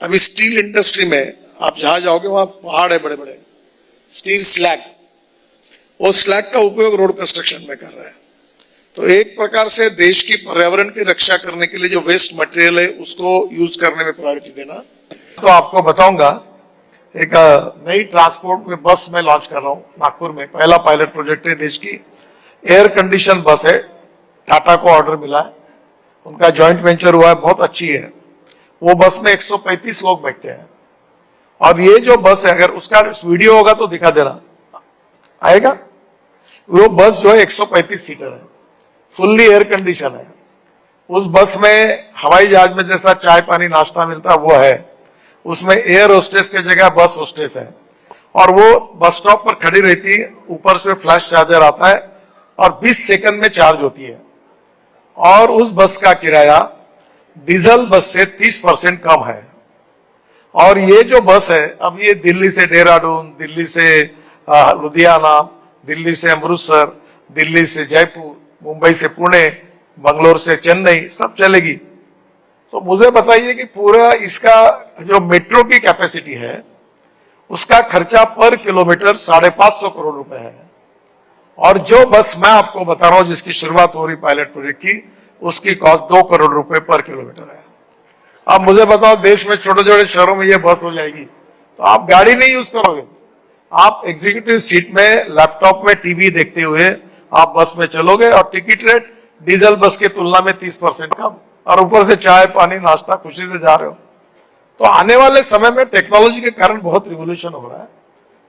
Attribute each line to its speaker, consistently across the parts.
Speaker 1: अभी steel industry में आप जहां जाओगे वहां पहाड़ है बड़े बड़े, स्टील स्लैग, वो स्लैग का उपयोग रोड कंस्ट्रक्शन में कर रहे हैं। तो एक प्रकार से देश की पर्यावरण की रक्षा करने के लिए जो वेस्ट मटेरियल है उसको यूज करने में प्रायोरिटी देना। तो आपको बताऊंगा, एक नई ट्रांसपोर्ट में बस में लॉन्च कर रहा हूं नागपुर में, पहला पायलट प्रोजेक्ट है देश की। एयर कंडीशन बस है, टाटा को ऑर्डर मिला है, उनका जॉइंट वेंचर हुआ है, बहुत अच्छी है। वो बस में 135 लोग बैठते हैं। और ये जो बस है, अगर उसका वीडियो होगा तो दिखा देना, आएगा। वो बस जो है 135 सीटर है, फुल्ली एयर कंडीशन है। उस बस में हवाई जहाज में जैसा चाय पानी नाश्ता मिलता है वो है, उसमें एयर होस्टेस की जगह बस होस्टेस है। और वो बस स्टॉप पर खड़ी रहती है, ऊपर से फ्लैश चार्जर आता है और 20 सेकंड में चार्ज होती है। और उस बस का किराया डीजल बस से 30% कम है। और ये जो बस है, अब ये दिल्ली से देहरादून, दिल्ली से लुधियाना, दिल्ली से अमृतसर, दिल्ली से जयपुर, मुंबई से पुणे, बंगलोर से चेन्नई, सब चलेगी। तो मुझे बताइए कि पूरा इसका जो मेट्रो की कैपेसिटी है उसका खर्चा पर किलोमीटर 550 करोड़ रुपए है। और जो बस मैं आपको बता रहा हूं जिसकी शुरुआत हो रही पायलट प्रोजेक्ट की, उसकी कॉस्ट 2 करोड़ रुपए पर किलोमीटर है। अब मुझे बताओ, देश में छोटे छोटे शहरों में ये बस हो जाएगी तो आप गाड़ी नहीं यूज करोगे, आप एग्जीक्यूटिव सीट में लैपटॉप में टीवी देखते हुए आप बस में चलोगे और टिकट रेट डीजल बस की तुलना में 30% कम, और ऊपर से चाय पानी नाश्ता खुशी से जा रहे हो। तो आने वाले समय में टेक्नोलॉजी के कारण बहुत रिवोल्यूशन हो रहा है।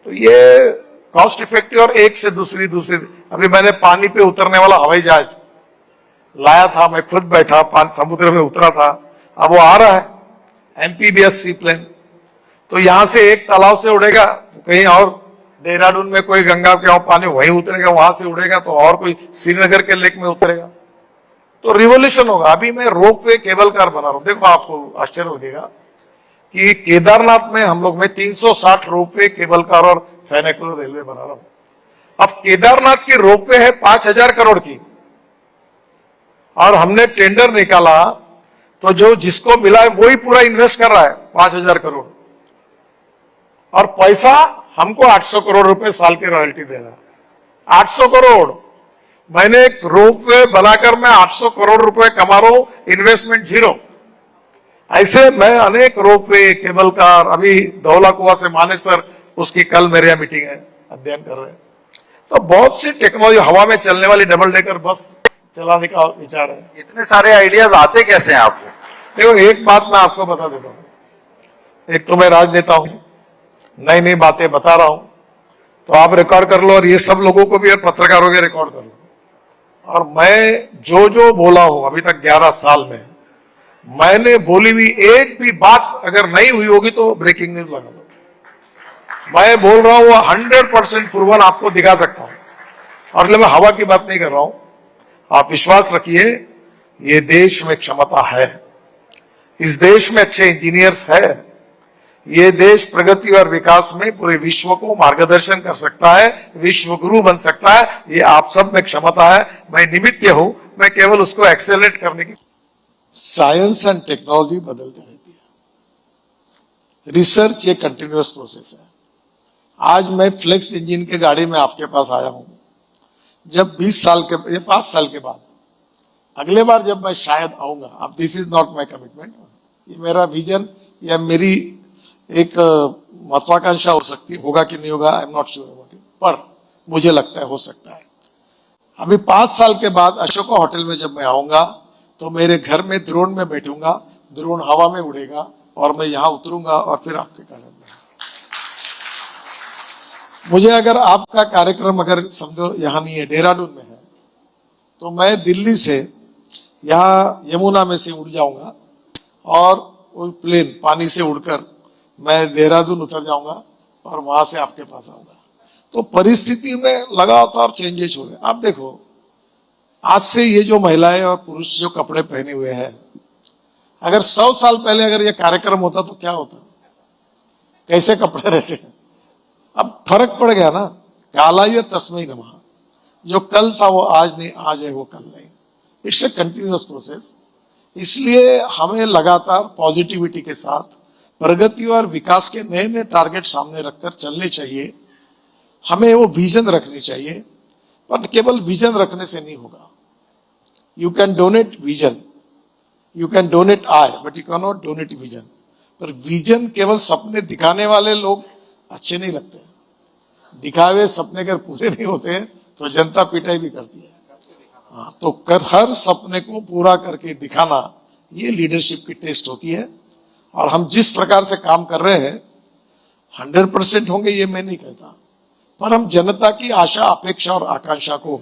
Speaker 1: तो ये कॉस्ट इफेक्टिव और एक से दूसरी अभी मैंने पानी पे उतरने वाला हवाई जहाज लाया था, मैं खुद बैठा समुद्र में उतरा था, अब वो आ रहा है एमपीबीएस सी प्लेन। तो यहां से एक तालाब से उड़ेगा कहीं और, देहरादून में कोई गंगा के पानी वहीं उतरेगा, वहां से उड़ेगा तो और कोई श्रीनगर के लेक में उतरेगा। तो रिवोल्यूशन होगा। अभी मैं रोपवे केबल कार बना रहा हूं, देखो आपको आश्चर्य होगा कि केदारनाथ में हम लोग में 360 रोपवे केबल कार और फेनेकुलर रेलवे बना रहा हूं। अब केदारनाथ की रोपवे है 5000 करोड़ की, और हमने टेंडर निकाला तो जो जिसको मिला है वही पूरा इन्वेस्ट कर रहा है 5000 करोड़, और पैसा हमको 800 करोड़ रुपए साल की रॉयल्टी दे रहा है। 800 करोड़, मैंने एक रोपवे बनाकर मैं 800 करोड़ रुपए कमा रहा हूं, इन्वेस्टमेंट जीरो। ऐसे मैं अनेक रोपवे केबल कार, अभी धौला कुआं से मानेसर, उसकी कल मेरे यहाँ मीटिंग है, अध्ययन कर रहे हैं। तो बहुत सी टेक्नोलॉजी, हवा में चलने वाली डबल डेकर बस चलाने का विचार है।
Speaker 2: इतने सारे आइडियाज आते कैसे हैं आपको?
Speaker 1: देखो, एक बात मैं आपको बता देता हूं, एक तो मैं राजनेता हूं, नई नई बातें बता रहा हूं, तो आप रिकॉर्ड कर लो, और ये सब लोगों को भी और पत्रकारों के रिकॉर्ड कर लो। और मैं जो जो बोला हूं अभी तक 11 साल में, मैंने बोली हुई एक भी बात अगर नहीं हुई होगी तो ब्रेकिंग न्यूज लगा दो। मैं बोल रहा हूं वो 100% प्रूवन आपको दिखा सकता हूं, और इसलिए मैं हवा की बात नहीं कर रहा हूं। आप विश्वास रखिए, ये देश में क्षमता है, इस देश में अच्छे इंजीनियर्स है, ये देश प्रगति और विकास में पूरे विश्व को मार्गदर्शन कर सकता है, विश्व गुरु बन सकता है। ये आप सब में क्षमता है, मैं निमित्त हूं, मैं केवल उसको एक्सेलरेट करने की। साइंस एंड टेक्नोलॉजी बदलती रहती है, रिसर्च ये कंटिन्यूअस प्रोसेस है। आज मैं फ्लेक्स इंजन के गाड़ी में आपके पास आया हूं, जब 20 साल के, ये 5 साल के बाद अगले बार जब मैं शायद आऊंगा, अब this is not my commitment, ये मेरा विजन या मेरी एक महत्वाकांक्षा हो सकती, होगा कि नहीं होगा, I am not sure about it, पर मुझे लगता है हो सकता है। अभी 5 साल के बाद अशोका होटल में जब मैं आऊंगा तो मेरे घर में ड्रोन में बैठूंगा, ड्रोन हवा में उड़ेगा और मैं यहां उतरूंगा और फिर आपके कार्यक्रम में। मुझे अगर आपका कार्यक्रम अगर समझो यहां नहीं है, देहरादून में है, तो मैं दिल्ली से यहां यमुना में से उड़ जाऊंगा और वो प्लेन पानी से उड़कर मैं देहरादून उतर जाऊंगा और वहां से आपके पास आऊंगा। तो परिस्थिति में लगातार चेंजेस हो रहे हैं। आप देखो, आज से ये जो महिलाएं और पुरुष जो कपड़े पहने हुए हैं, अगर 100 साल पहले अगर ये कार्यक्रम होता तो क्या होता, कैसे कपड़े रहते हैं। अब फर्क पड़ गया ना, काला ये तस्मै नमः, जो कल था वो आज नहीं, आज है वो कल नहीं। It's a continuous process. इसलिए हमें लगातार पॉजिटिविटी के साथ प्रगति और विकास के नए नए टारगेट सामने रखकर चलने चाहिए। हमें वो विजन रखनी चाहिए, पर केवल विजन रखने से नहीं होगा। You can donate vision, you can donate I, but you can not donate vision. पर विजन केवल सपने दिखाने वाले लोग अच्छे नहीं लगते। दिखावे सपने अगर पूरे नहीं होते तो जनता पिटाई भी करती है। हाँ, तो हर सपने को पूरा करके दिखाना, ये लीडरशिप की टेस्ट होती है। और हम जिस प्रकार से काम कर रहे हैं 100% होंगे ये मैं नहीं कहता, पर हम जनता की आशा अपेक्षा और आकांक्षा को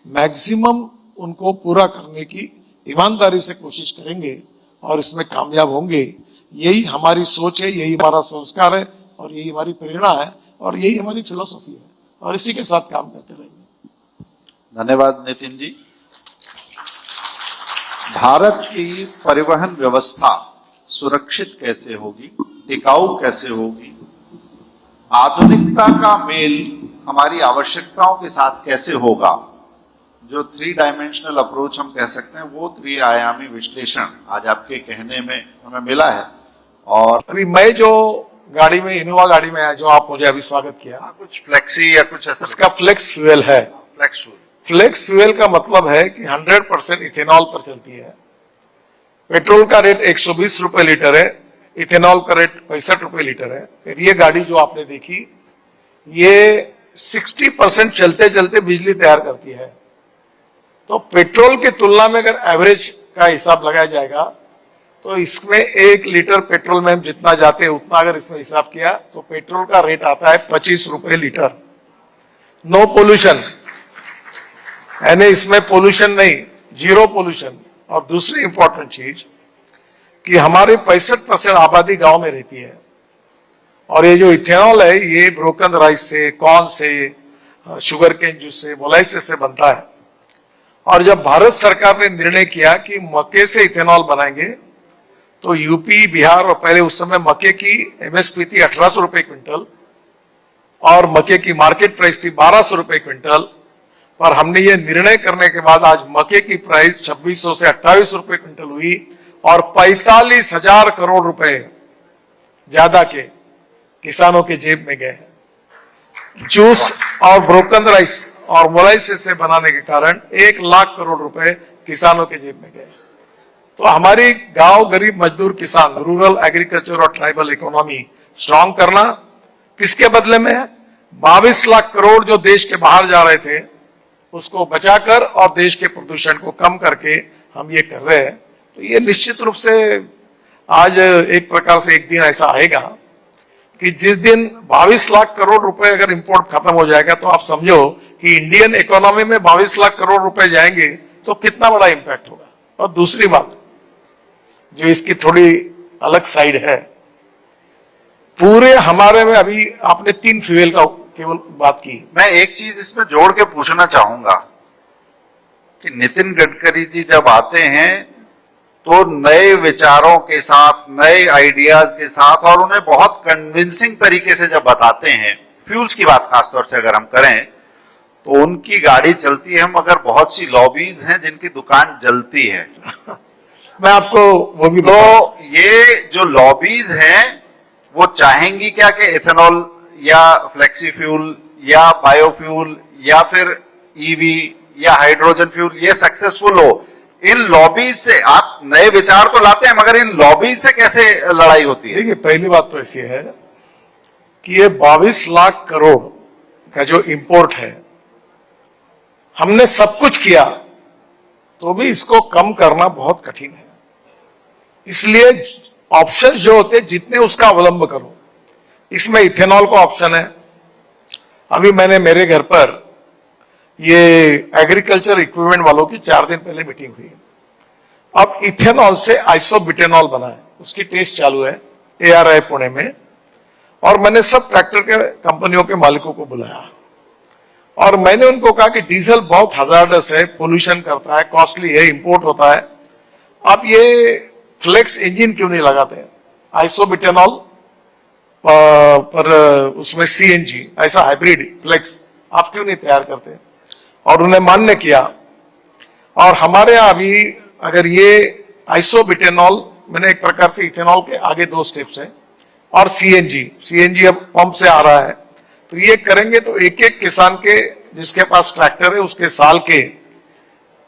Speaker 1: मैक्सिमम उनको पूरा करने की ईमानदारी से कोशिश करेंगे और इसमें कामयाब होंगे। यही हमारी सोच है, यही हमारा संस्कार है और यही हमारी प्रेरणा है और यही हमारी फिलॉसफी है, और इसी के साथ काम करते रहेंगे।
Speaker 2: धन्यवाद नितिन जी। भारत की परिवहन व्यवस्था सुरक्षित कैसे होगी, टिकाऊ कैसे होगी, आधुनिकता का मेल हमारी आवश्यकताओं के साथ कैसे होगा, जो 3 डायमेंशनल अप्रोच हम कह सकते हैं, वो 3 आयामी विश्लेषण आज आपके कहने में हमें मिला है। और
Speaker 1: अभी मैं जो गाड़ी में, इनोवा गाड़ी में आया, जो आप मुझे अभी स्वागत किया,
Speaker 2: कुछ फ्लेक्सी या कुछ ऐसा,
Speaker 1: उसका फ्लेक्स फ्यूल है।
Speaker 2: फ्लेक्स फ्यूल,
Speaker 1: फ्लेक्स फ्यूल का मतलब है कि 100% इथेनॉल पर चलती है। पेट्रोल का रेट 120 रुपए लीटर है, इथेनॉल का रेट 65 रुपए लीटर है। फिर ये गाड़ी जो आपने देखी, ये 60% चलते चलते बिजली तैयार करती है। तो पेट्रोल की तुलना में अगर एवरेज का हिसाब लगाया जाएगा तो इसमें 1 लीटर पेट्रोल में हम जितना जाते हैं उतना अगर इसमें हिसाब किया तो पेट्रोल का रेट आता है 25 रुपए लीटर। नो पोल्यूशन, यानी इसमें पोल्यूशन नहीं, जीरो पोल्यूशन। और दूसरी इंपॉर्टेंट चीज कि हमारी 65% आबादी गांव में रहती है, और ये जो इथेनॉल है ये ब्रोकन राइस से, कॉर्न से, शुगर केन जूस से, मोलाइसिस से बनता है। और जब भारत सरकार ने निर्णय किया कि मक्के से इथेनॉल बनाएंगे तो यूपी, बिहार, और पहले उस समय मक्के की एमएसपी थी 1800 रुपए क्विंटल और मक्के की मार्केट प्राइस थी 1200 रुपए क्विंटल। पर हमने ये निर्णय करने के बाद आज मक्के की प्राइस 2600 से 28 रुपए क्विंटल हुई और 45,000 करोड़ रुपए ज्यादा के किसानों के जेब में गए। जूस और ब्रोकन राइस और मोलाइसिस से बनाने के कारण 1 लाख करोड़ रुपए किसानों के जेब में गए। तो हमारी गांव, गरीब मजदूर किसान, रूरल एग्रीकल्चर और ट्राइबल इकोनॉमी स्ट्रांग करना किसके बदले में है? 22 लाख करोड़ जो देश के बाहर जा रहे थे उसको बचाकर और देश के प्रदूषण को कम करके हम ये कर रहे हैं। तो ये निश्चित रूप से आज एक प्रकार से एक दिन ऐसा आएगा कि जिस दिन 22 लाख करोड़ रुपए अगर इंपोर्ट खत्म हो जाएगा तो आप समझो कि इंडियन इकोनॉमी में 22 लाख करोड़ रुपए जाएंगे तो कितना बड़ा इंपैक्ट होगा। और दूसरी बात जो इसकी थोड़ी अलग साइड है, पूरे हमारे में अभी आपने 3 फ्यूल का केवल बात की।
Speaker 2: मैं एक चीज इसमें जोड़ के पूछना चाहूंगा कि नितिन गडकरी जी जब आते हैं तो नए विचारों के साथ, नए आइडियाज के साथ, और उन्हें बहुत कन्विंसिंग तरीके से जब बताते हैं, फ्यूल्स की बात खासतौर से अगर हम करें तो उनकी गाड़ी चलती है, मगर बहुत सी लॉबीज हैं जिनकी दुकान जलती है।
Speaker 1: मैं आपको वो भी
Speaker 2: तो ये जो लॉबीज हैं वो चाहेंगी क्या कि इथेनॉल या फ्लेक्सी फ्यूल या बायोफ्यूल या फिर ईवी या हाइड्रोजन फ्यूल ये सक्सेसफुल हो? इन लॉबीज से आप नए विचार तो लाते हैं, मगर इन लॉबीज से कैसे लड़ाई होती है?
Speaker 1: देखिए, पहली बात तो ऐसी है कि ये 22 लाख करोड़ का जो इंपोर्ट है, हमने सब कुछ किया तो भी इसको कम करना बहुत कठिन है। इसलिए ऑप्शन जो होते जितने उसका अवलंब करो। इसमें इथेनॉल का ऑप्शन है। अभी मैंने मेरे घर पर ये एग्रीकल्चर इक्विपमेंट वालों की 4 दिन पहले मीटिंग हुई। अब इथेनॉल से आइसोब्यूटेनॉल बना है, उसकी टेस्ट चालू है ARI पुणे में। और मैंने सब ट्रैक्टर के कंपनियों के मालिकों को बुलाया और मैंने उनको कहा कि डीजल बहुत हजार्डस है, पोल्यूशन करता है, कॉस्टली है, इंपोर्ट होता है, आप ये फ्लेक्स इंजन क्यों नहीं लगाते? आइसोब्यूटेनॉल पर उसमें CNG ऐसा हाइब्रिड फ्लेक्स आप क्यों नहीं तैयार करते? और उन्हें मान्य किया। और हमारे यहां अभी अगर ये आइसोब्यूटेनॉल मैंने एक प्रकार से इथेनॉल के आगे 2 स्टेप्स हैं, और सीएनजी अब पंप से आ रहा है। तो ये करेंगे तो एक एक किसान के जिसके पास ट्रैक्टर है उसके साल के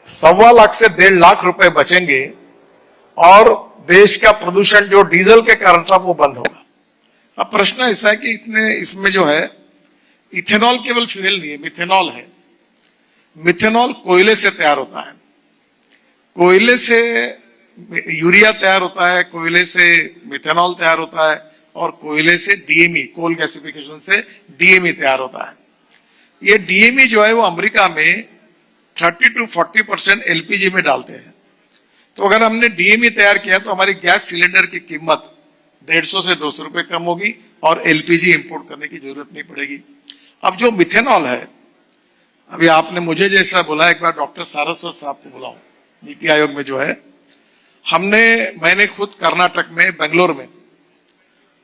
Speaker 1: 1.25 लाख से 1.5 लाख रुपए बचेंगे, और देश का प्रदूषण जो डीजल के कारण था वो बंद होगा। अब प्रश्न ऐसा है कि इसमें जो है इथेनॉल केवल फ्यूल नहीं है, मिथेनॉल है। मिथेनॉल कोयले से तैयार होता है, कोयले से यूरिया तैयार होता है, कोयले से मिथेनॉल तैयार होता है, और कोयले से डीएमई, कोल गैसिफिकेशन से डीएमई तैयार होता है। ये डीएमई जो है वो अमेरिका में 30 to 40% एलपीजी में डालते हैं। तो अगर हमने डीएमई तैयार किया तो हमारी गैस सिलेंडर की कीमत 150 से 200 रुपए कम होगी, और एलपीजी इंपोर्ट करने की जरूरत नहीं पड़ेगी। अब जो मिथेनॉल है, अभी आपने मुझे जैसा बोला, एक बार डॉक्टर सारस्वत साहब को बुलाओ, नीति आयोग में जो है, मैंने खुद कर्नाटक में, बेंगलोर में,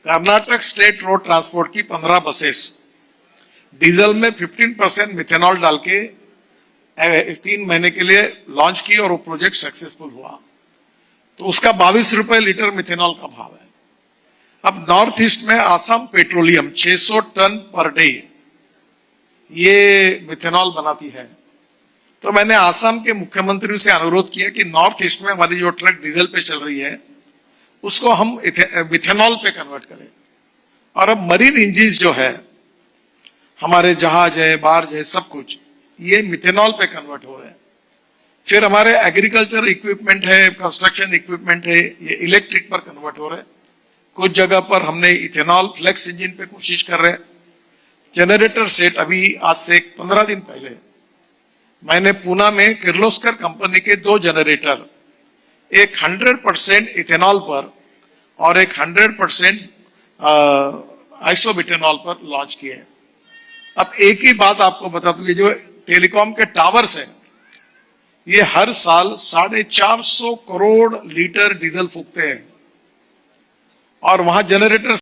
Speaker 1: कर्नाटक स्टेट रोड ट्रांसपोर्ट की 15 बसेस डीजल में 15% मिथेनॉल डाल के इस 3 महीने के लिए लॉन्च की, और वो प्रोजेक्ट सक्सेसफुल हुआ। तो उसका 22 रुपए लीटर मिथेनॉल का भाव है। अब नॉर्थ ईस्ट में Assam petroleum 600 ton per day ये मिथेनॉल बनाती है। तो मैंने आसाम के मुख्यमंत्री से अनुरोध किया कि नॉर्थ ईस्ट में हमारी जो ट्रक डीजल पे चल रही है उसको हम मिथेनॉल पे कन्वर्ट करें। और अब मरीन इंजिन जो है, हमारे जहाज है, बार्ज है, सब कुछ ये मिथेनॉल पे कन्वर्ट हो रहे हैं। फिर हमारे एग्रीकल्चर इक्विपमेंट है, कंस्ट्रक्शन इक्विपमेंट है, ये इलेक्ट्रिक पर कन्वर्ट हो रहे हैं। कुछ जगह पर हमने इथेनॉल फ्लेक्स इंजन पे कोशिश कर रहे हैं। जनरेटर सेट, अभी आज से 15 दिन पहले मैंने पूना में किर्लोस्कर कंपनी के 2 जनरेटर, एक 100% इथेनॉल पर और एक 100% आइसोब्यूटेनॉल पर लॉन्च किए हैं। अब एक ही बात आपको बता दूं, ये जो टेलीकॉम के टावर्स हैं, ये हर साल 450 करोड़ लीटर डीजल फूकते हैं, और वहां जनरेटर